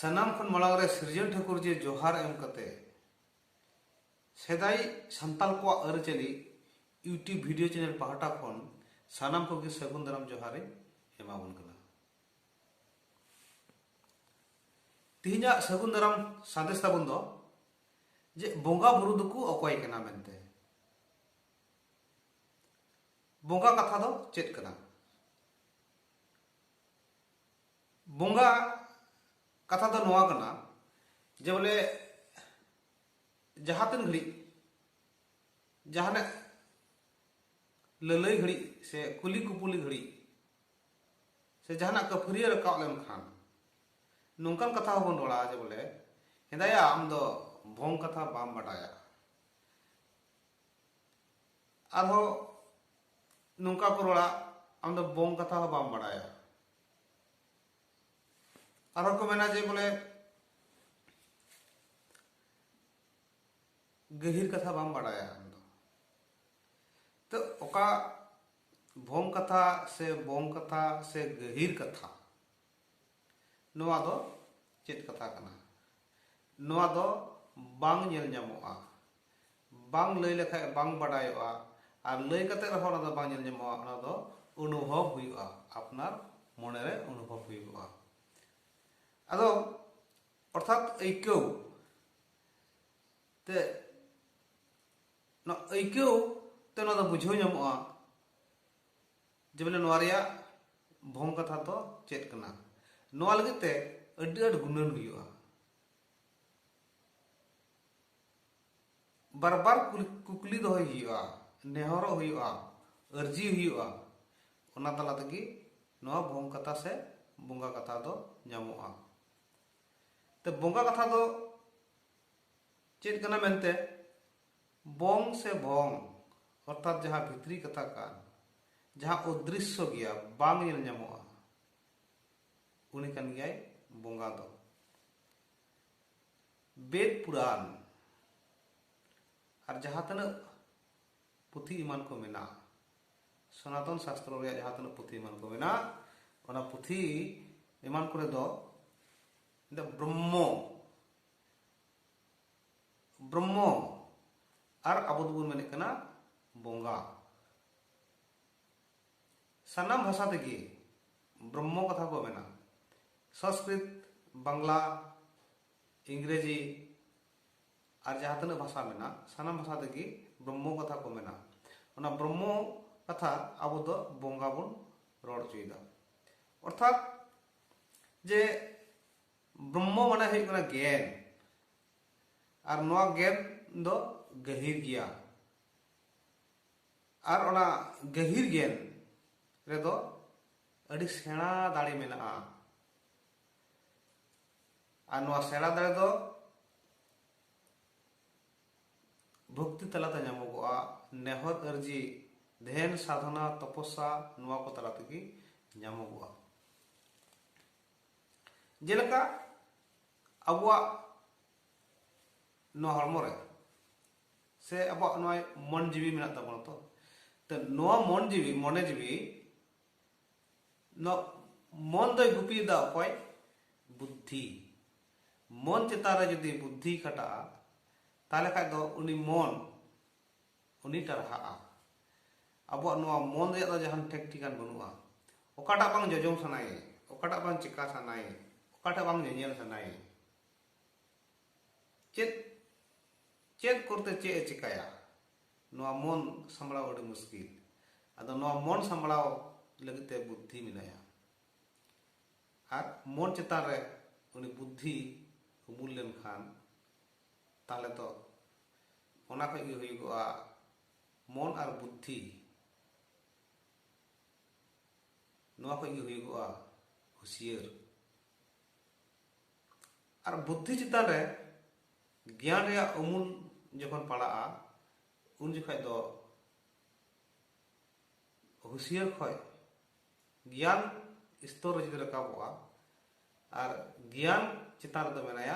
सनाम खन मालांग रे सिरजन ठाकुर जे जोहार एम कते सेदाई संताल को अरचली यूट्यूब वीडियो चैनल पहाटा खन सनाम को सगुन दाराम जोहारे एमाबन कना। तिहिना सगुन दाराम सादेश ताबन दो जे बोंगा बुरु दुकु अकॉय कना मेनते बोंगा कथा दो चेत कना। बोंगा कथा दो नोआ कना जे बोले जहातन घड़ी जहाने ललई घड़ी से कुली कुपुली घड़ी से जहाना कफरिया रकाव लेन खान नोंकन कथा होबन रोड़ा जे बोले हेदाया आम दो भोंग कथा बाम बाडाया आरो नोंका को रोड़ा आम दो बोंग कथा हो बाम बाडाया आरो को मेना जे बोले गहिर कथा बाम बाडाया तो ओका भोंग कथा से बोंग कथा से गहिर कथा नोआ दो चेत कथा कना नोआ दो बांग नेल ᱧᱟᱢᱚᱜᱼᱟ बांग लई लेखाय बांग बाडायोआ आर लई कते रहो ना दो बांग नेल ᱧᱟᱢᱚᱜᱼᱟ ना दो अनुभव हुयुआ अपनार मने रे अनुभव हुयुआ आदो अर्थात ऐक्यौ ते न ऐक्यौ ते ना दो बुझाव ᱧᱟᱢᱚᱜᱼᱟ जे बोले नोआ रिया भोंग कथा तो चेत कना नोआ लगे ते अड्डी अड गुणन हुयुआ बार बार कुकली दो हुयुआ नेहरो हुयुआ अर्जी हुयुआ ओना तला तगी नोआ भोंग कथा से बोंगा कथा दो ᱧᱟᱢᱚᱜᱼᱟ ते बोंगा कथा दो चेत कना मेनते बोंग से भोंग अर्थात जहां भित्री कथा कान जहां अदृश्य गया बांग नेल ᱧᱟᱢᱚᱜᱼᱟ उनी कन गयाय बोंगा दो वेद पुराण और जहां तन पुथी ईमान को मेना सनातन शास्त्र रे जहां तन पुथी ईमान को मेना ओना पुथी ईमान करे दो ब्रह्मो ब्रह्मो और अबो दुबुन मेने कना बोंगा सनाम भाषा तेगी ब्रह्मो कथा को मेना संस्कृत बांग्ला इंग्रेजी और जहां तन भाषा मेना सनाम भाषा तेगी ब्रह्मो कथा को मेना ओना ब्रह्मो कथा अबो दो बोंगा बुन रोड चुईदा अर्थात जे ब्रह्मो माने है कना ज्ञान और नोआ ज्ञान दो गहिर गया और ओना गहिर ज्ञान रे दो अड़ी सेना दाड़ी मेना और नोआ सेना दाड़ी दो भक्ति तलाते ᱧᱟᱢᱚᱜᱼᱟ नेहर अर्जी ध्यान साधना तपस्या नोआ को तलाते की ᱧᱟᱢᱚᱜᱼᱟ जेलका अबुआ नोआ हरमो रे से अबुआ नोआ मन जीवी मेना तबन तो नोआ मन जीवी मने जीवी नो मन दो गुपी दा अकॉय बुद्धि मन चेता रे जदि बुद्धि खटा ताले खाय दो उनी मन उनी टरहा अब नोआ मन रे दो जहान ठेक ठिकान बनुआ ओकाटा बांग जजम सनाए ओकाटा बांग चिका सनाए ओकाटा बांग नेनेल सनाए चेत चेत करते चे चिकाया नोआ मन संभलाव अड़ी मुश्किल आदो नोआ मन संभलाव लगते बुद्धि मिलाया और मन चेतान रे उनी बुद्धि उमुल लेन खान ताले तो ओना खय गे हुयुगआ मन और बुद्धि नोआ खय गे हुयुगआ हुसियार और बुद्धि चितान रे ज्ञान रे अमूल जखन पड़ा उन जखा दो हुसियार खय ज्ञान स्तर जदि रकाबोआ और ज्ञान चितान रे दो मेनाया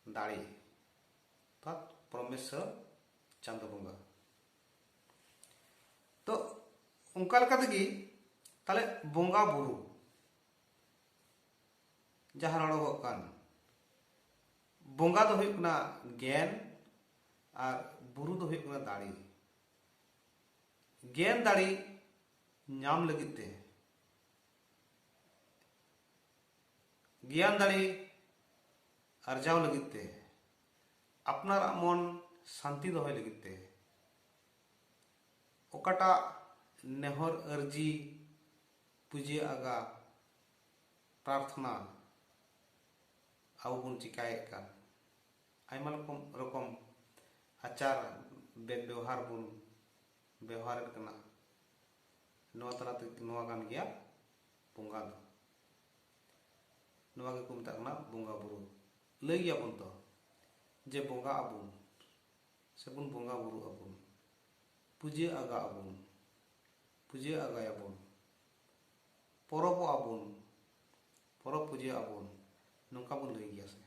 दाड़ी अर्थात परमेश्वर चांद बोंगा तो उनका लेका तेगी ताले बोंगा बुरु जहां रड़ोगो कान ᱵᱚᱸᱜᱟ ᱫᱚ ᱦᱩᱭᱩᱜ ᱠᱟᱱᱟ ᱜᱮᱭᱟᱱ ᱟᱨ ᱵᱩᱨᱩ ᱫᱚ ᱦᱩᱭᱩᱜ ᱠᱟᱱᱟ ᱫᱟᱲᱮ᱾ ᱜᱮᱭᱟᱱ ᱫᱟᱲᱮ ᱧᱟᱢ ᱞᱟᱹᱜᱤᱫ ᱛᱮ, ᱜᱮᱭᱟᱱ ᱫᱟᱲᱮ ᱟᱨᱡᱟᱣ ᱞᱟᱹᱜᱤᱫ ᱛᱮ, ᱟᱯᱱᱟᱨᱟᱜ ᱢᱚᱱ ᱥᱟᱱᱛᱤ ᱫᱚᱦᱚᱭ ᱞᱟᱹᱜᱤᱫ ᱛᱮ ᱚᱠᱟᱴᱟᱜ ᱱᱮᱦᱚᱨ ᱟᱹᱨᱡᱤ ᱯᱩᱡᱟᱹ ᱟᱜᱟ ᱯᱨᱟᱨᱛᱷᱚᱱᱟ ᱟᱵᱚ ᱵᱚᱱ ᱪᱤᱠᱟᱭᱮᱫ ᱠᱟᱱ, ᱟᱭᱢᱟ ᱨᱚᱠᱚᱢ ᱟᱪᱟᱨ ᱵᱮᱵᱚᱦᱟর ᱵᱚᱱ ᱵᱮᱣᱦᱟᱨᱮᱫ ᱠᱟᱱᱟ, ᱱᱚᱣᱟ ᱛᱟᱞᱟᱛᱮ ᱱᱚᱣᱟ ᱠᱟᱱ ᱜᱮᱭᱟ ᱵᱚᱸᱜᱟ ᱫᱚ, ᱱᱚᱣᱟ ᱜᱮᱠᱚ ᱢᱮᱛᱟᱜ ᱠᱟᱱᱟ ᱵᱚᱸᱜᱟ ᱵᱩᱨᱩ᱾ ᱞᱟᱹᱭ ᱜᱮᱭᱟᱵᱚᱱ ᱛᱚ ᱡᱮ ᱵᱚᱸᱜᱟ ᱟᱵᱚᱱ ᱥᱮᱵᱚᱱ ᱵᱚᱸᱜᱟ ᱵᱩᱨᱩ ᱟᱵᱚᱱ, ᱯᱩᱡᱟᱹ ᱟᱜᱟ ᱟᱵᱚᱱ, ᱯᱩᱡᱟᱹ ᱟᱜᱟᱭᱟᱵᱚᱱ, ᱯᱚᱨᱚᱵᱚᱜ ᱟᱵᱚᱱ, ᱯᱚᱨᱚᱵ ᱯᱩᱡᱟᱹ ᱟᱵᱚᱱ, ᱱᱚᱝᱠᱟ ᱵᱚᱱ ᱞᱟᱹᱭ ᱜᱮᱭᱟ ᱥᱮ᱾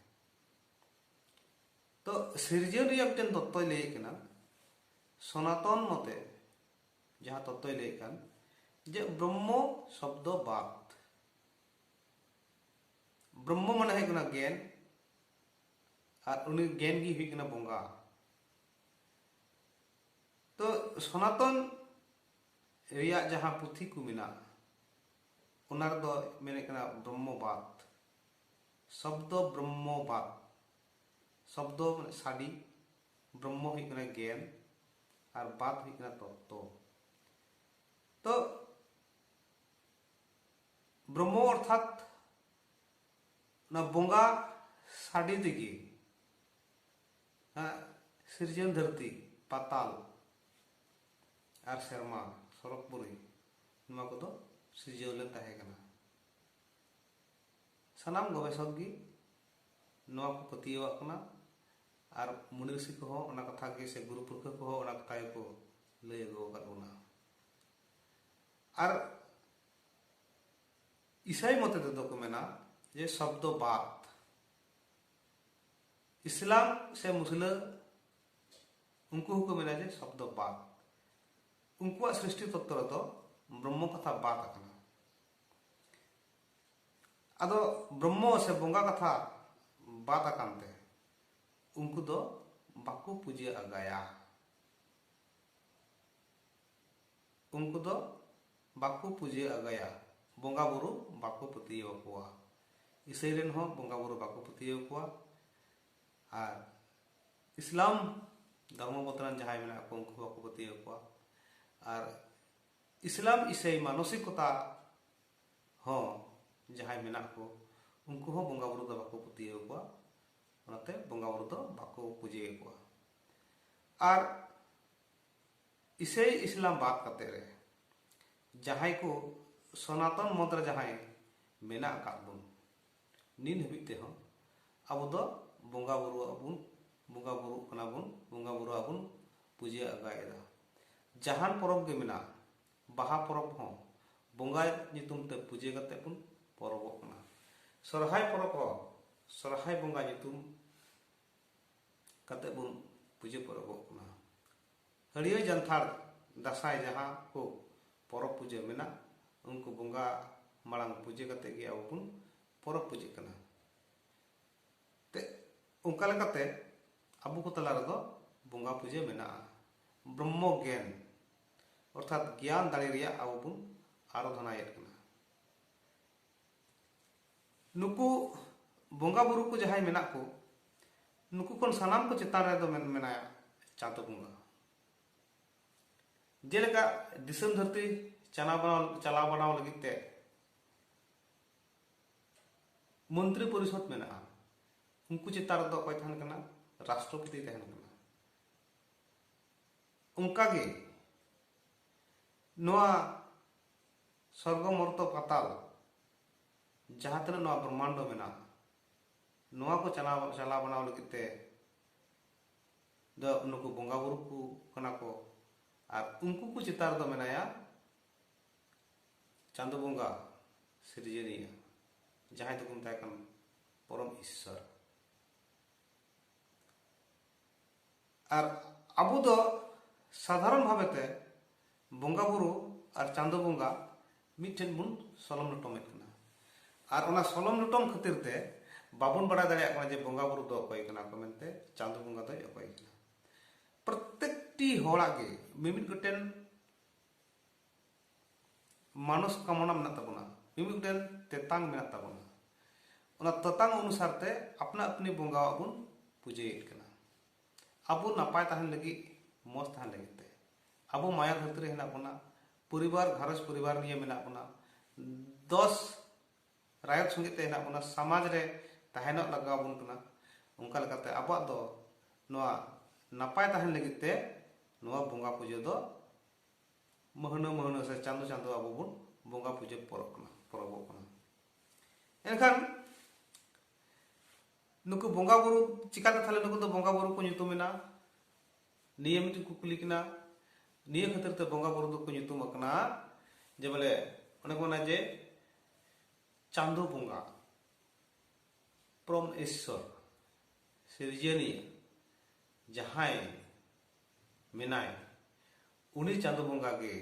ᱛᱚ ᱥᱤᱨᱡᱚᱱ ᱨᱮᱭᱟᱜ ᱢᱤᱫᱴᱮᱱ ᱛᱚᱛᱛᱚᱭ ᱞᱟᱹᱭᱮᱫ ᱠᱟᱱᱟ, ᱥᱚᱱᱟᱛᱚᱱ ᱢᱚতে ᱡᱟᱦᱟᱸ ᱛᱚᱛᱛᱚᱭ ᱞᱟᱹᱭᱮᱫ ᱠᱟᱱ যে ব্রহ্ম শব্দ বাদ, ব্রহ্ম মানে ᱦᱩᱭᱩᱜ ᱠᱟᱱᱟ জ্ঞান আর উনি জ্ঞান ᱜᱮ ᱦᱩᱭᱩᱜ ᱠᱟᱱᱟ ᱵᱚᱸᱜᱟ। তো সনাতন ᱨᱮᱭᱟᱜ ᱡᱟᱦᱟᱸ ᱯᱩᱛᱷᱤ ᱠᱚ ᱢᱮᱱᱟᱜ ᱚᱱᱟ ᱨᱮᱫᱚ ᱢᱮᱱᱮᱫ ᱠᱟᱱᱟ ᱵᱨᱚᱦ্ᱢᱚᱵᱟদ, শব্দ ব্রহ্মবাদ, শব্দ মানে সাডি, ব্রহ্ম হুᱭᱩᱜ ᱠᱟᱱᱟ জ্ঞান আর বাদ হুᱭᱩᱜ ᱠᱟᱱᱟ তত্ত্ব। তো ব্রহ্ম অর্থাৎ না বঙ্গা সাডি থেকে সিরজন ধরতি পাতাল আর সেরমা সড়ক পুরি নওয়া কদᱚ সিরজᱟᱹᱣ ᱞᱮᱱ ᱛᱟᱦᱮᱸ ᱠᱟᱱᱟ। ᱥᱟᱱᱟᱢ ᱜᱚᱵᱮᱥᱚᱠ ᱜᱮ ᱱᱚᱣᱟ ᱠᱚ ᱯᱟᱹᱛᱭᱟᱹᱣᱟᱜ ᱠᱟᱱᱟ ᱟᱨ ᱢᱩᱱᱤ ᱨᱤᱥᱤ ᱠᱚᱦᱚᱸ ᱚᱱᱟ ᱠᱟᱛᱷᱟ ᱜᱮ ᱥᱮ ᱜᱩᱨᱩ ᱯᱩᱨᱠᱷᱟᱹ ᱠᱚᱦᱚᱸ ᱚᱱᱟ ᱠᱟᱛᱷᱟ ᱜᱮᱠᱚ ᱞᱟᱹᱭ ᱟᱹᱜᱩ ᱟᱠᱟᱫ ᱵᱚᱱᱟ। ᱟᱨ ईसाई मत तेदो को मेना जे शब्द बात, इस्लाम से मुसला उनको को मेना जे शब्द बात, उनको सृष्टि तत्व तो ब्रह्म कथा बात आकना। अदो ब्रह्म से बंगा कथा बात आकानते उनको दो बाको पूजा आगाया, उनको दो बाको पूजा आगाया, बंगा बुरु बाको पतियो कोआ। ईसाई रेन हो बंगा बुरु बाको पतियो कोआ और इस्लाम धर्म बतरान जहां मेना को उनको बाको पतियो कोआ। और इस्लाम ईसाई मानसिकता हो जहां मेना को उनको हो बंगा बुरु दो बाको पतियो कोआ, ओनाते बंगा बुरु दो बाको पूजा कोआ। और ईसाई इस्लाम बात करते रहे जहां को सनातन मंत्र जहां मेना काबुन निन हबिते हो अब दो बंगा बुरु अबुन बंगा बुरु कना बुन बंगा बुरु अबुन पूजा आगाएदा। जहान परब के मेना बाहा परब हो बंगा नितुम ते पूजा करते बुन परबों कना। सरहाय परब हो सरहाय बंगा नितुम करते बुन पूजा परबों कना। हरियर जंथार दासाय जहां को परब पूजा मेना उनको बंगा मांग पूजा करते गए अब बन परब पूजा करना। ते उनका लेकाते अबु को तला रदो बंगा पूजा मेना ब्रह्म ज्ञान अर्थात ज्ञान दाड़े रिया अब बन आराधना करना। नुकु बंगा बुरु को जहां मेना को नुकु कोन सानाम को चेतान रे दो मेना चांतो बंगा जेलेका दिसम धरती चला बनाव लगित ते मंत्री परिषद मेना उनको चितार दो कोई तहन कना राष्ट्रपति तहन कना। उनका गे नोआ स्वर्ग मर्त पाताल जहां तने नोआ ब्रह्मांड मेना नोआ को चला बनाव लगित ते दो उनको बंगा बुरु को कना को और उनको को चितार दो मेनाया चांदो बंगा सिरजनिया जहां तक मताय कन परम ईश्वर। और अबु दो साधारण भावेते बंगा बुरु और चांदो बंगा मिठन बुन सलम लटम कना। और ओना सलम लटम खातिर ते बाबन बड़ा दाड़ा जे बंगा बुरु दो अकय कना को मेनते चांदो बंगा दो अकय कना प्रत्येकटी होड़ा के मिमिट गोटेन मानुष कामना मेना तबना मिमिट गोटेन तेतांग मेना तबना ओना तेतांग अनुसार ते अपना अपनी बंगा बन पूजेत कना अबो नापाय ताहन लगी मस्त ताहन लगी ते अबो माया धरती हेना बना परिवार घरज परिवार निये मेना बना 10 रायत संगे ते हेना बना समाज रे ताहेनक लगा बन कना उनका लगाते अबा दो नोआ नापाय ताहन लगी ते नोआ बंगा पूजा दो महना से चांदो चांदो अबो बन बंगा पूजा परब कना एनखान नुकु बंगा बुरु चिकाते थाले नुकु दो बंगा बुरु को nyutumina निये मिटि कुकुली किना निये खातिर ते बंगा बुरु दो को nyutum अकना जे बोले ओने को ना जे चांदो बंगा प्रम ईश्वर सिरजनी जहाय मेनाय उनी चांदो बंगा के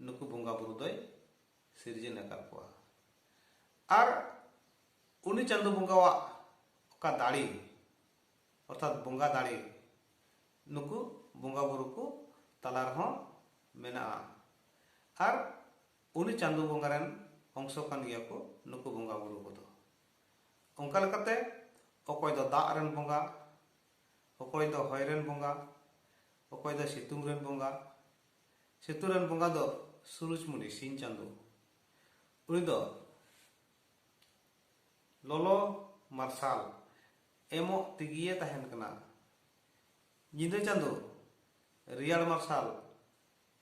नुकु बंगा बुरु दय सिरजन अकाल कोआ आर उनी चांदो बंगावा का दाड़ी अर्थात बंगा दाड़ी नुकु बंगा बुरु को तला रहो मेना आर उनी चांदो बंगा रेन अंश कान गिया को नुकु बंगा बुरु को दो onka lekate okoy do dak ren bongga okoy do hoy ren bongga okoy do situng ren bongga situng ren bongga do surujmuni sin chandu uni do lolo marsal emo tigiye tahen kana nyinde chandu riyal marsal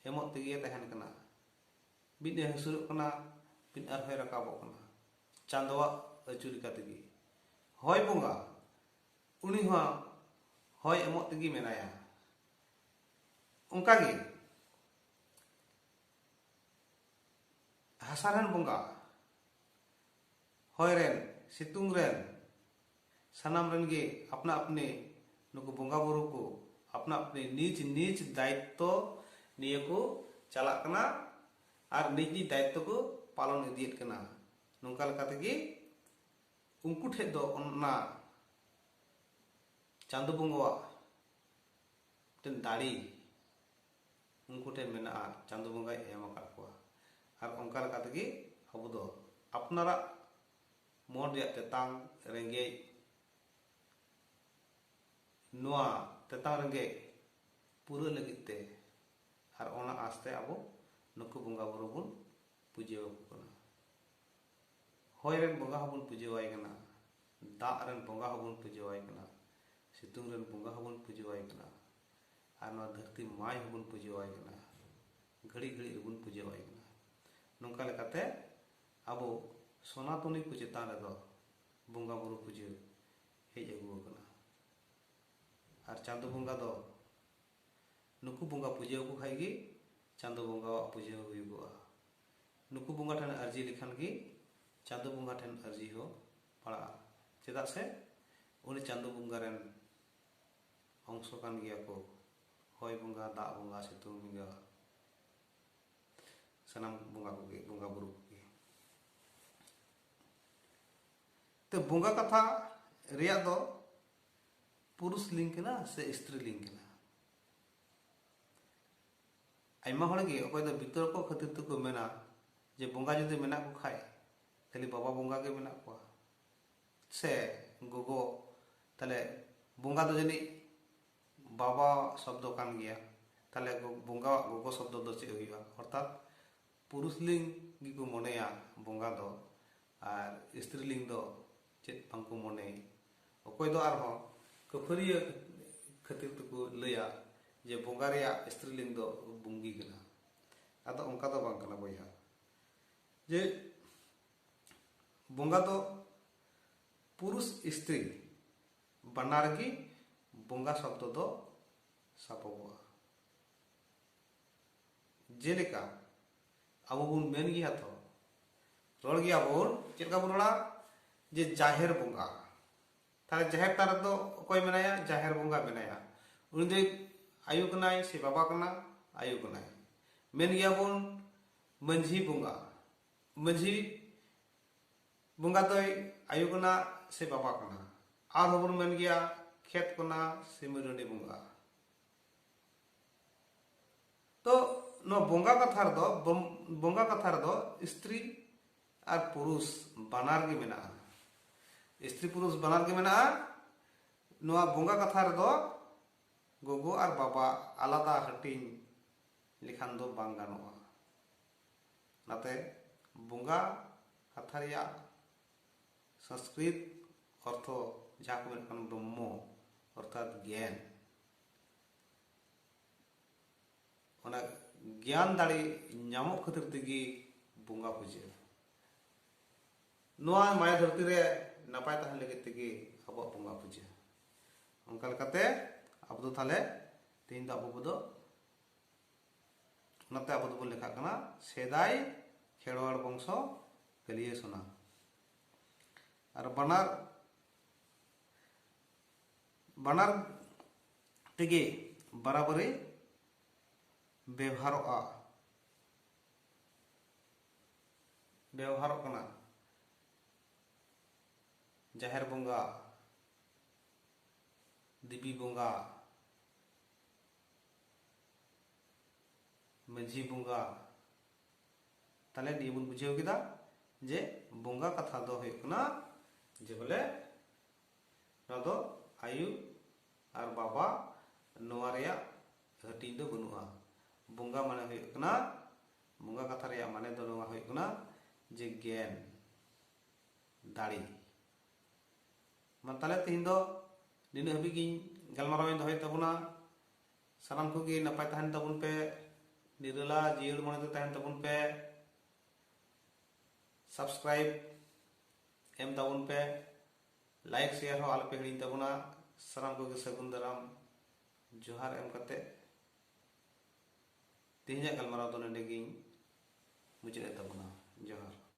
emo tigiye tahen kana bid hasuruk kana bin ar hoy rakabok kana chandowa acuri kategi hoy bonga uni ha hoy emot tegi menaya ongka ge hasaran bonga hoy ren situng ren sanam ren ge अपना अपने नुकु bonga बुरु को अपना अपने निज निज दायित्व निये को चालाक कना आर निज निज दायित्व को पालन इदियत कना नोंका लेकातेगी उनको ठे दो ओना चांदो बंगवा तेन दाड़ी उनको ठे मेना चांदो बंगा एम अकाद कोआ आर ओंका लेकातेगी अबो दो अपनारा मन रिया तेतांग रेंगे नोआ तेतांग रेंगे पूरा लगिते आर ओना आस्ते अबो नुकु बंगा बुरु बुन पूजे कोना होय रेन बंगा हबुन पूजेवाय कना दाग रेन बंगा हबुन पूजेवाय कना सितुंग रेन बंगा हबुन पूजेवाय कना आर नोआ धरती माय हबुन पूजेवाय कना घड़ी घड़ी हबुन पूजेवाय कना नोंका लेकाते अबो सनातनी को चेतान रे दो बंगा बुरु पूजे हेज अगु कना आर चांदो बंगा दो नुकु बंगा पूजे को खाइगी चांदो बंगा पूजे हुइगोआ नुकु बंगा ठन अर्जी लिखान गी चांदो बंगा ठन अर्जी हो पड़ा चेदा से उनी चांदो बंगा रेन अंश कान गिया को होय बंगा दाग बंगा सितुंग बंगा सनाम बंगा को गे बंगा बुरु को गे ते बंगा कथा रिया दो पुरुष लिंग केना से स्त्री लिंग केना आइमा हड़ गे अकय दो भीतर को खातिर तो को मेना जे बंगा जदि मेना को खाय खाली बाबा बंगा के मेना को से गोगो तले बंगा दो जनी बाबा शब्द कान गया तले बंगा गोगो शब्द दो चे हुआ अर्थात पुरुष लिंग गी को मनेया बंगा दो आर स्त्री लिंग दो चेत बांको मने अकय दो आर हो कफरिया खातिर तो को लया जे बंगा रेया स्त्री लिंग दो बुंगी कना आदो उनका दो बांग कना बया जे बंगा दो पुरुष स्त्री बनार की बंगा शब्द दो सापबा जेलेका अब बुन मेन गिया तो रोड गिया बोन चेका बुनड़ा जे जाहेर बंगा तारे जाहेर तार दो कोई मेनाया जाहेर बंगा मेनाया उनी दे आयु कनाय से बाबा कना आयु कनाय मेन गिया बोन मंझी बंगा मंझी बंगा तो आयु कना से बाबा कना आर होबन मेन गया खेत कना से मिरुंडी बुंगा तो नो बोंगा कथा रदो बोंगा कथा रदो स्त्री और पुरुष बानार गे मेना स्त्री पुरुष बानार गे मेना नोआ बोंगा कथा रदो गोगो और बाबा आलादा हटिंग लिखान दो बांग गानोआ नाते बोंगा कथा रिया संस्कृत अर्थ जहाँ को मेनकान ब्रह्म अर्थात ज्ञान ओना ज्ञान दाड़ी नामक खातिर तेगी बोंगा पूजा नोआ माया धरती रे नापाय तहन लगे तेगी अब बोंगा पूजा उनका लेकाते अब दो थाले तीन दा अब दो नाते अब दो लेखा कना सेदाय खेड़वाड़ वंशो कलिए सोना और बानार तेगे बराबरी व्यवहार कना जाहेर बोंगा देवी बोंगा माझी बोंगा ताले निये बन बुझाव केदा जे बोंगा कथा दो हुयुग कना जे बोले ना दो आयु और बाबा नोआ रेया हटिंग दो बनुआ बोंगा माने हुयुग कना बोंगा कथा रेया माने दो नोआ हुयुग कना जे ज्ञान दाड़ी ताले तीन दो दिन हबी गलमाराव दहय तबना सानाम को नपाय तहन तबन पे निरला जियर मने तहन तबन पे सब्सक्राइब एम तबन पे लाइक शेयर हो आलपे हिड़ी तबना सानाम को सगुन दाराम जोहार एम कते तेहजा गलमाराव दो नेडे मुचाद तबना जोहार।